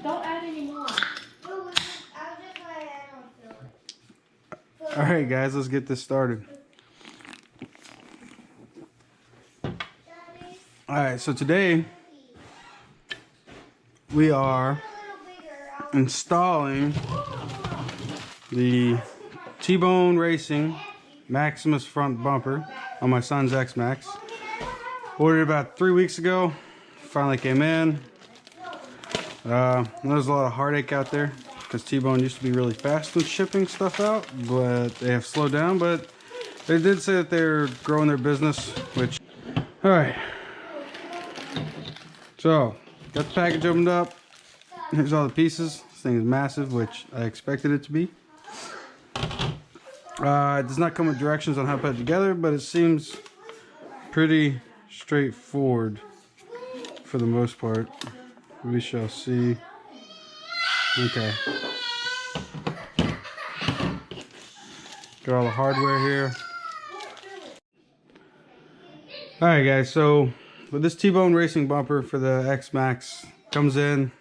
Don't add any more. Alright guys, let's get this started. Alright, so today we are installing the T-Bone Racing Maximus front bumper on my son's xmaxx. Ordered about 3 weeks ago. Finally came in. There's a lot of heartache out there because T-Bone used to be really fast with shipping stuff out, but they have slowed down. But they did say that they're growing their business, which... Alright. So, got the package opened up. Here's all the pieces. This thing is massive, which I expected it to be. It does not come with directions on how to put it together, but it seems pretty straightforward for the most part. We shall see. Okay. Got all the hardware here. Alright guys, so with this T-Bone Racing bumper for the xmaxx, comes in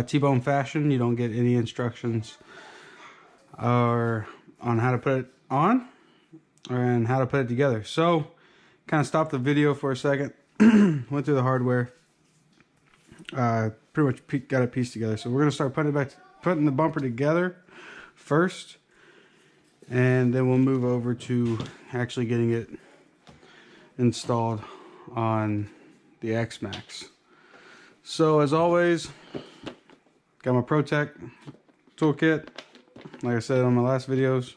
T-Bone fashion. You don't get any instructions or on how to put it on and how to put it together. So kind of stopped the video for a second, went through the hardware, pretty much got it pieced together. So we're going to start putting the bumper together first, and then we'll move over to actually getting it installed on the xmaxx. So as always, got my ProTech toolkit. Like I said on my last videos,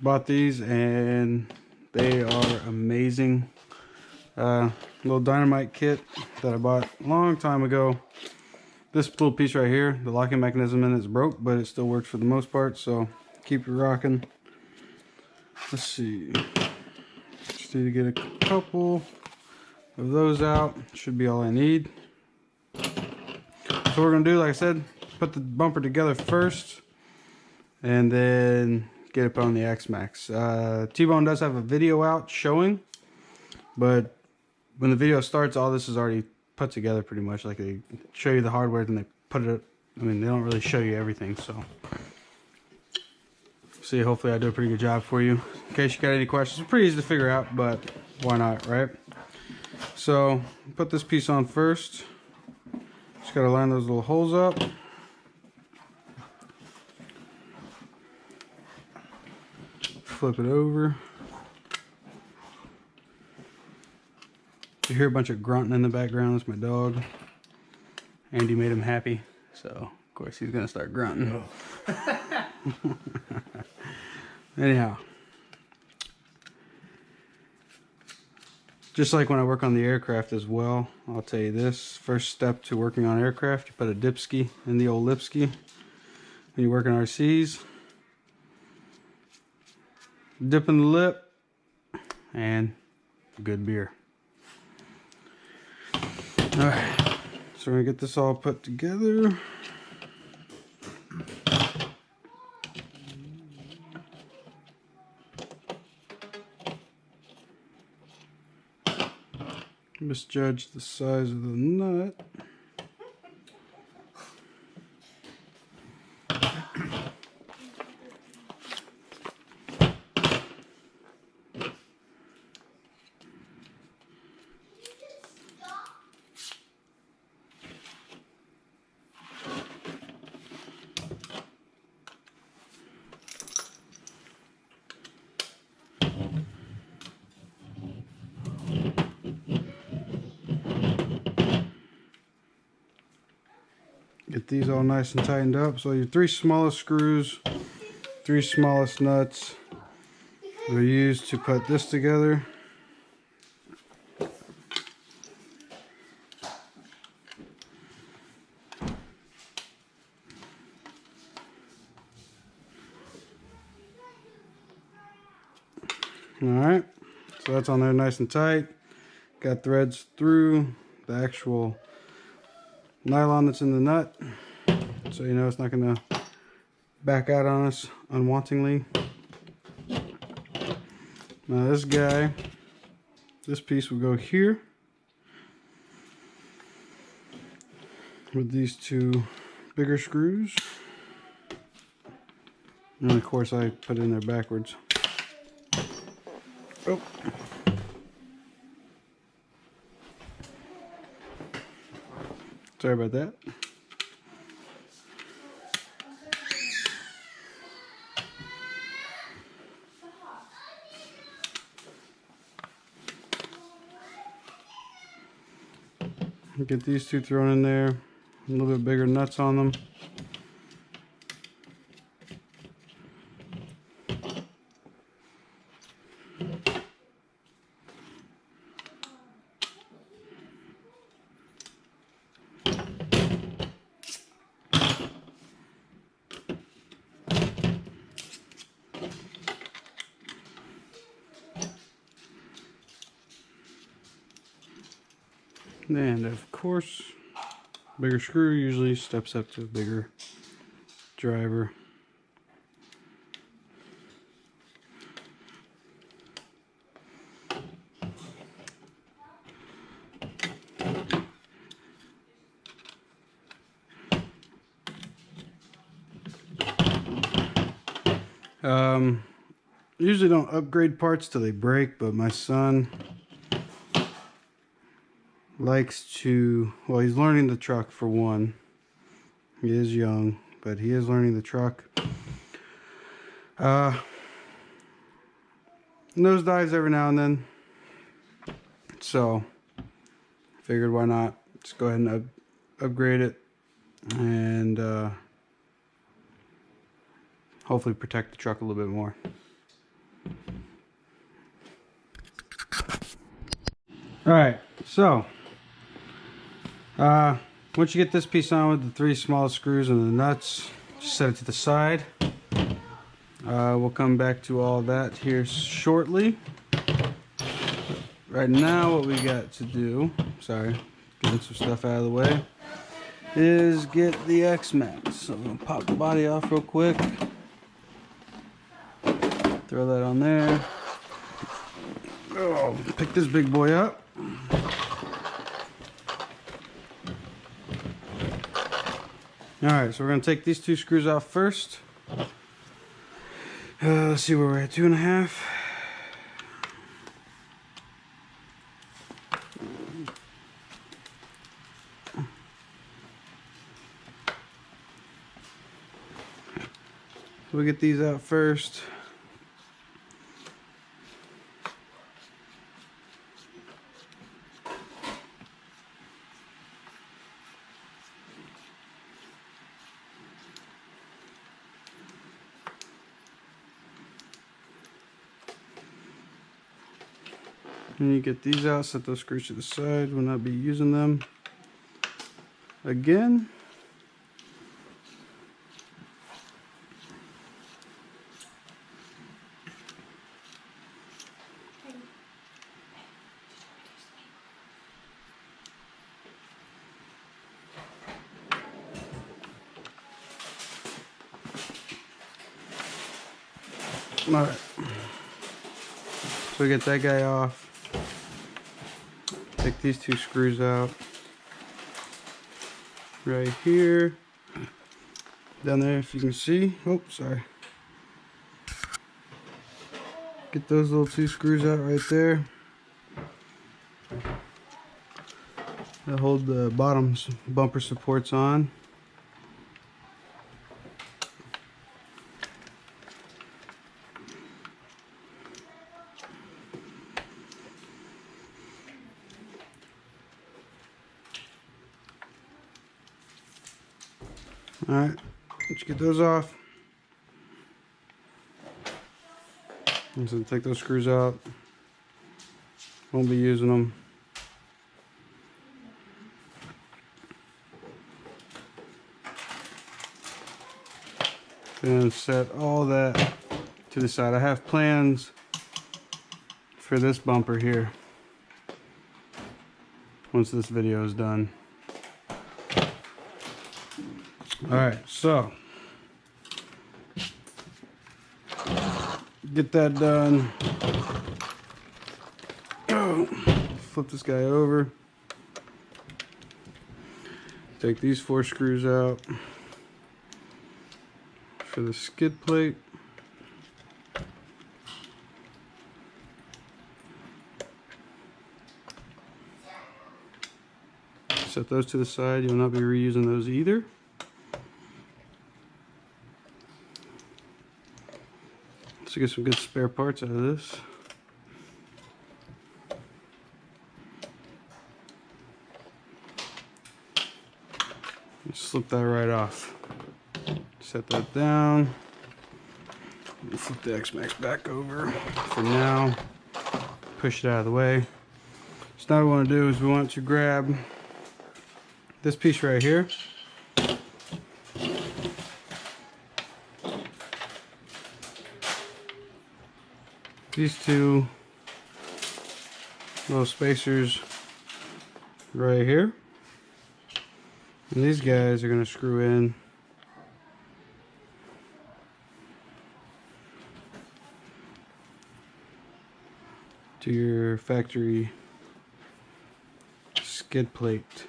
bought these and they are amazing. Little dynamite kit that I bought a long time ago. This little piece right here, the locking mechanism in it is broke, but it still works for the most part, so keep it rocking. Let's see, just need to get a couple of those out. Should be all I need. So what we're gonna do, like I said, put the bumper together first and then get it put on the xmaxx. T-Bone does have a video out showing, but when the video starts, all this is already put together pretty much. Like, they show you the hardware, then they put it, I mean, they don't really show you everything, so. See, hopefully I do a pretty good job for you. In case you got any questions, it's pretty easy to figure out, but why not, right? So, put this piece on first. Just gotta line those little holes up. Flip it over. You hear a bunch of grunting in the background. That's my dog. Andy made him happy, so of course he's gonna start grunting. Oh. Anyhow, just like when I work on the aircraft as well, I'll tell you this: first step to working on aircraft, you put a dipski in the old lipski. When you work on RCs, dip in the lip, and good beer. Alright, so we're gonna get this all put together. Misjudged the size of the nut. Get these all nice and tightened up. So your 3 smallest screws, 3 smallest nuts are used to put this together. Alright, so that's on there nice and tight. Got threads through the actual nylon that's in the nut, so you know it's not going to back out on us unwantingly. Now this guy, this piece will go here, with these two bigger screws. And of course I put it in there backwards. Oh. Sorry about that. Get these two thrown in there, a little bit bigger nuts on them. And of course, bigger screw usually steps up to a bigger driver. Usually don't upgrade parts till they break, but my son likes to, well, he's learning the truck for one. He is young, but he is learning the truck. Nosedives every now and then. So, figured why not just go ahead and upgrade it and hopefully protect the truck a little bit more. Alright, so once you get this piece on with the 3 smallest screws and the nuts, just set it to the side. We'll come back to all that here shortly. Right now what we got to do, sorry, getting some stuff out of the way, is get the xmaxx. So I'm going to pop the body off real quick. Throw that on there. Oh, pick this big boy up. Alright, so we're going to take these 2 screws off first. Let's see where we're at, 2.5. We'll get these out first. And you get these out, set those screws to the side. We'll not be using them again. Alright, so we get that guy off. Take these 2 screws out. Right here. Down there, if you can see. Oh, sorry. Get those little 2 screws out right there. That hold the bottom bumper supports on. Alright, let's get those off. And so take those screws out. Won't be using them. And set all that to the side. I have plans for this bumper here once this video is done. Alright, so get that done. Flip this guy over. Take these 4 screws out for the skid plate. Set those to the side. You'll not be reusing those either. Let's get some good spare parts out of this. Just slip that right off. Set that down. Flip the Xmaxx back over for now. Push it out of the way. So now what we want to do is we want to grab this piece right here. These 2 little spacers right here. And these guys are going to screw in to your factory skid plate.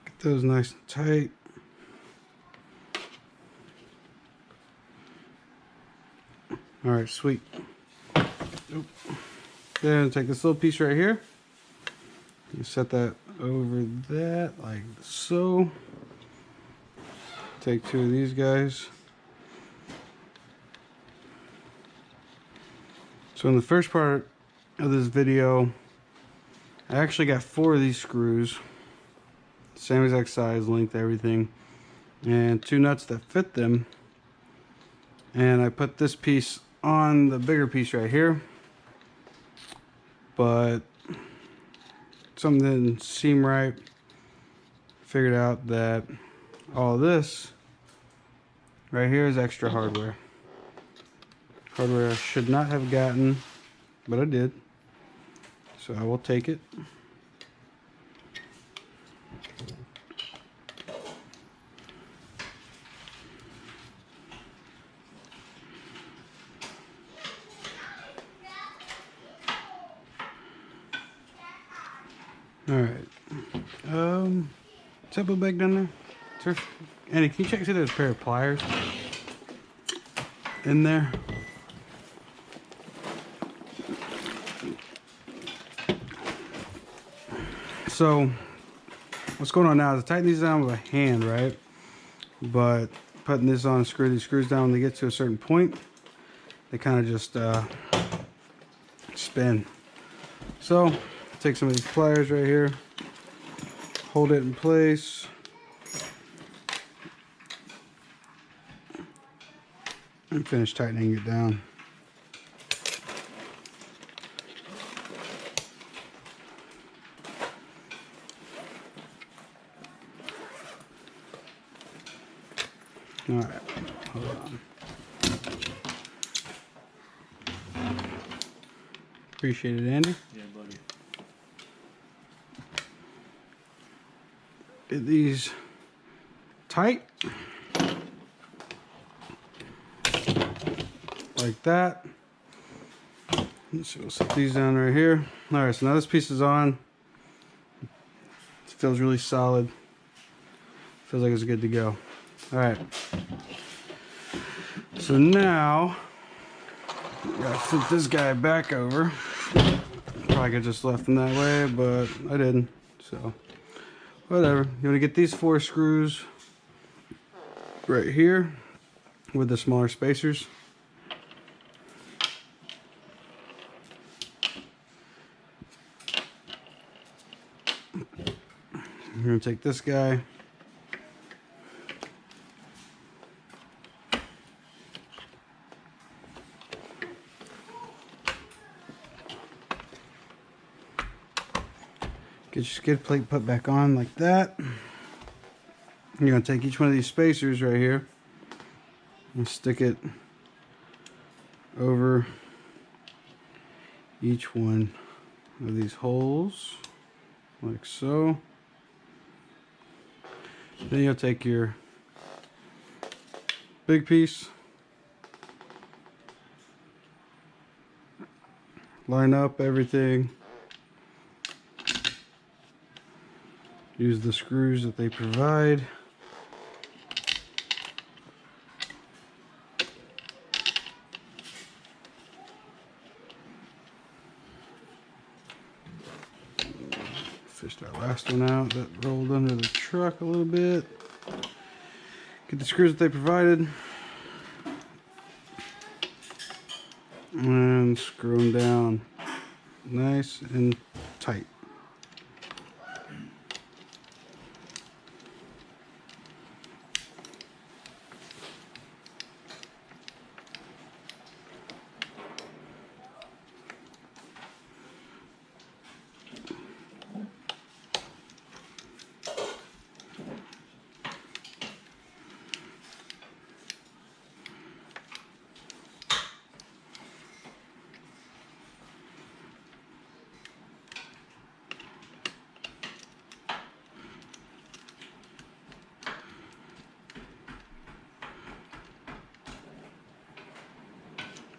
Get those nice and tight. All right, sweet. Oop. Then take this little piece right here. You set that over that like so. Take 2 of these guys. So in the first part of this video, I actually got 4 of these screws, same exact size, length, everything, and 2 nuts that fit them. And I put this piece on the bigger piece right here, but something didn't seem right. Figured out that all this right here is extra hardware. Hardware I should not have gotten, but I did. So I will take it. All right. Is that blue bag down there? Andy, can you check see there's a pair of pliers in there? So what's going on now is I tighten these down with a hand, right? But putting this on, screw these screws down when they get to a certain point, they kind of just spin. So take some of these pliers right here, hold it in place, and finish tightening it down. All right, hold on. Appreciate it, Andy. Yeah, buddy. Get these tight like that. So we'll set these down right here. All right, so now this piece is on. It feels really solid. Feels like it's good to go. All right. So now I gotta flip this guy back over. Probably could just left him that way, but I didn't. So whatever. You want to get these 4 screws right here with the smaller spacers. You're going to take this guy, get your skid plate put back on like that. You're going to take each one of these spacers right here and stick it over each one of these holes like so. Then you'll take your big piece. Line up everything. Use the screws that they provide. Fish that last one out that rolled under the truck a little bit. Get the screws that they provided. And screw them down nice and tight.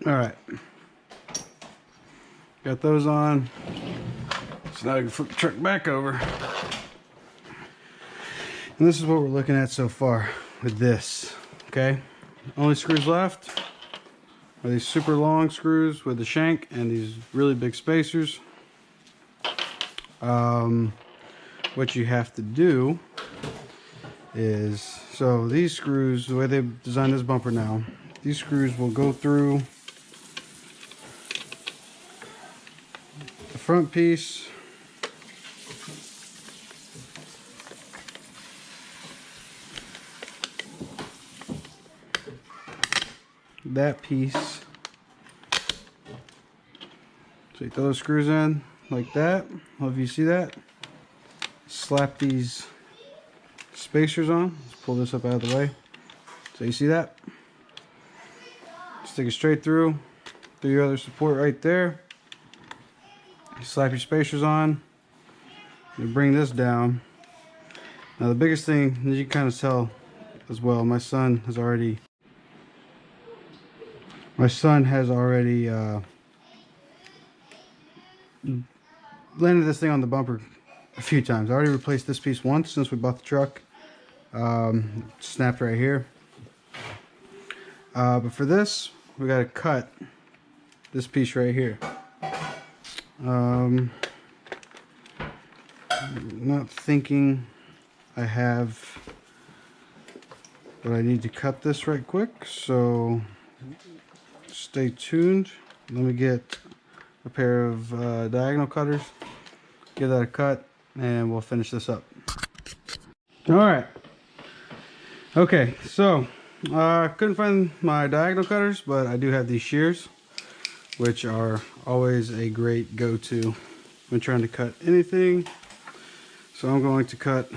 All right, got those on. So now I can flip the truck back over. And this is what we're looking at so far with this, okay? Only screws left are these super long screws with the shank and these really big spacers. What you have to do is, so these screws, the way they've designed this bumper now, these screws will go through the front piece, that piece. So you throw those screws in like that. Hope you see that. Slap these spacers on. Let's pull this up out of the way. So you see that? Stick it straight through your other support right there. You slap your spacers on. You bring this down. Now the biggest thing, as you can kind of tell as well, my son has already landed this thing on the bumper a few times. I already replaced this piece once since we bought the truck. Snapped right here. But for this, we got to cut this piece right here. Not thinking I have, but I need to cut this right quick, so stay tuned. Let me get a pair of diagonal cutters, give that a cut, and we'll finish this up. All right. Okay, so couldn't find my diagonal cutters, but I do have these shears, which are always a great go-to when trying to cut anything. So I'm going to cut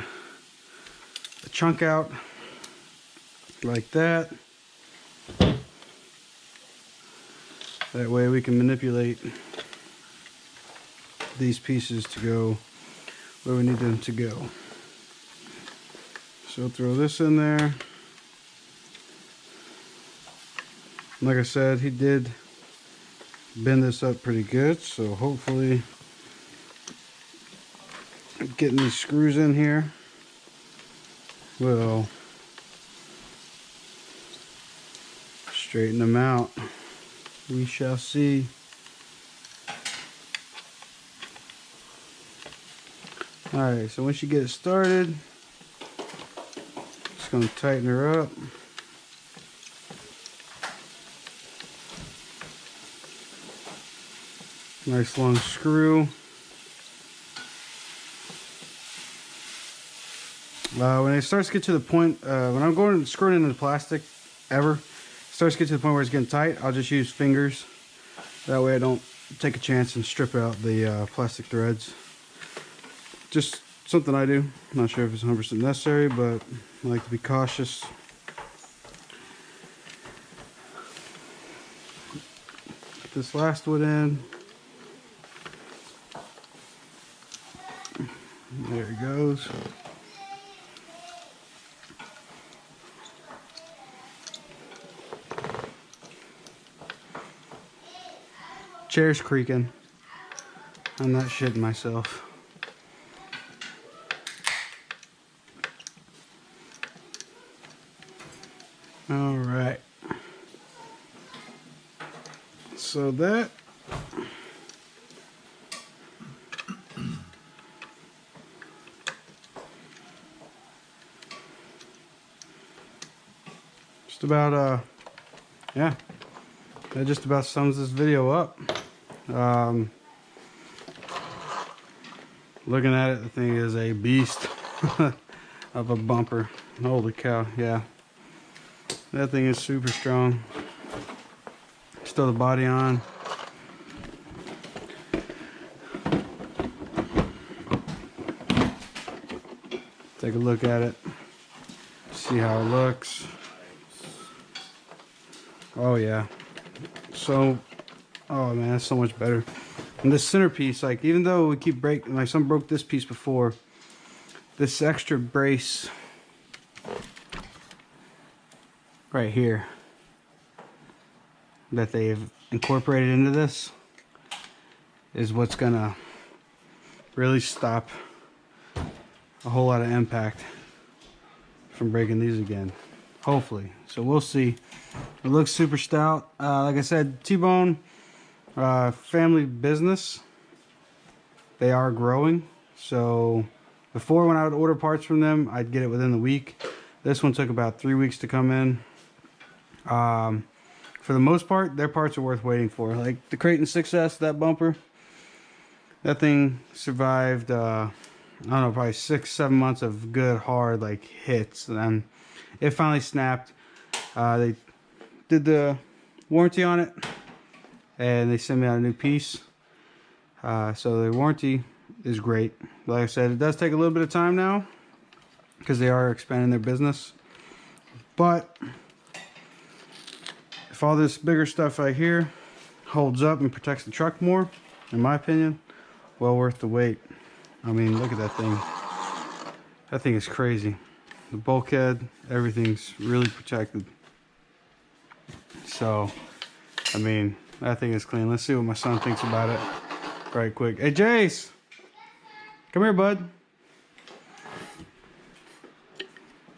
a chunk out like that. That way we can manipulate these pieces to go where we need them to go. So throw this in there. Like I said, he did bend this up pretty good, so hopefully getting these screws in here will straighten them out. We shall see. Alright, so once you get it started, just going to tighten her up. Nice long screw. When it starts to get to the point, when I'm going to screw it into the plastic, starts to get to the point where it's getting tight, I'll just use fingers. That way I don't take a chance and strip out the plastic threads. Just something I do. I'm not sure if it's 100% necessary, but I like to be cautious. Put this last one in. There it goes. Chair's creaking. I'm not shitting myself. All right. So that just about yeah, that just about sums this video up. Looking at it, the thing is a beast of a bumper. Holy cow, yeah. That thing is super strong. Still the body on. Take a look at it. See how it looks. Oh yeah. So, oh man, it's so much better. And this centerpiece, like, even though we keep breaking, my son broke this piece before, this extra brace right here that they've incorporated into this is what's gonna really stop a whole lot of impact from breaking these again, hopefully. So we'll see. It looks super stout. Like I said, T-Bone family business. They are growing. So before, when I would order parts from them, I'd get it within the week. This one took about 3 weeks to come in. For the most part, their parts are worth waiting for. Like the Creighton 6S, that bumper, that thing survived, I don't know, probably 6-7 months of good, hard, like, hits. And then it finally snapped. They did the warranty on it, and they sent me out a new piece. So the warranty is great. Like I said, it does take a little bit of time now because they are expanding their business. But if all this bigger stuff right here holds up and protects the truck more, in my opinion, well worth the wait. I mean, look at that thing. That thing is crazy. The bulkhead, everything's really protected. So, I mean, that thing is clean. Let's see what my son thinks about it right quick. Hey, Jace! Come here, bud.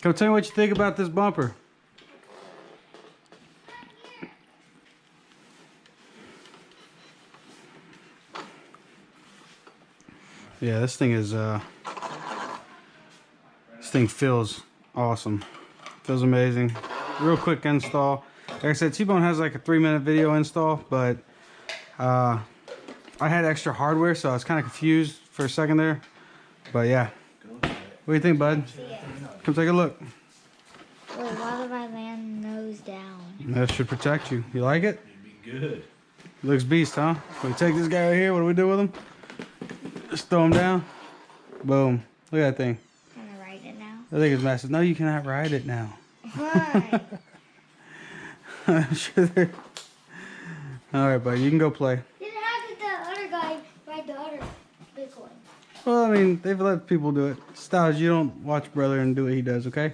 Come tell me what you think about this bumper. Yeah, this thing is, this thing feels awesome. Feels amazing. Real quick install. Like I said, T-Bone has like a 3-minute video install, but I had extra hardware, so I was kind of confused for a second there. But yeah. What do you think, bud? Yeah. Come take a look. Wait, why did I land nose down? That should protect you. You like it? It'd be good. Looks beast, huh? We take this guy right here, what do we do with him? Just throw him down. Boom. Look at that thing. Can I ride it now? I think it's massive. No, you cannot ride it now. Why? I'm sure they're... Alright, buddy, you can go play. Then how did the other guy ride the other big one? Well, I mean, they've let people do it. Styles, you don't watch brother and do what he does, okay?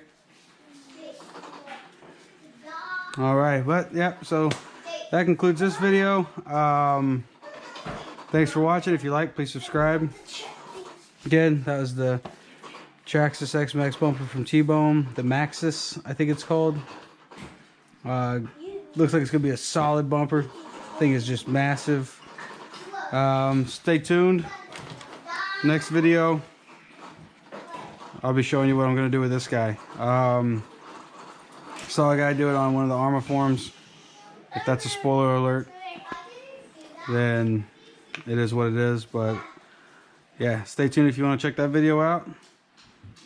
Alright, but, yep, so that concludes this video. Thanks for watching. If you like, please subscribe. Again, that was the Traxxas xmaxx bumper from T-Bone. The Maximus, I think it's called. Looks like it's going to be a solid bumper. Thing is just massive. Stay tuned. Next video, I'll be showing you what I'm going to do with this guy. Saw a guy do it on one of the Arma forums. If that's a spoiler alert, then it is what it is. But yeah, stay tuned if you want to check that video out.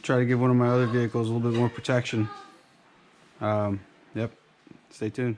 Try to give one of my other vehicles a little bit more protection. Yep, stay tuned.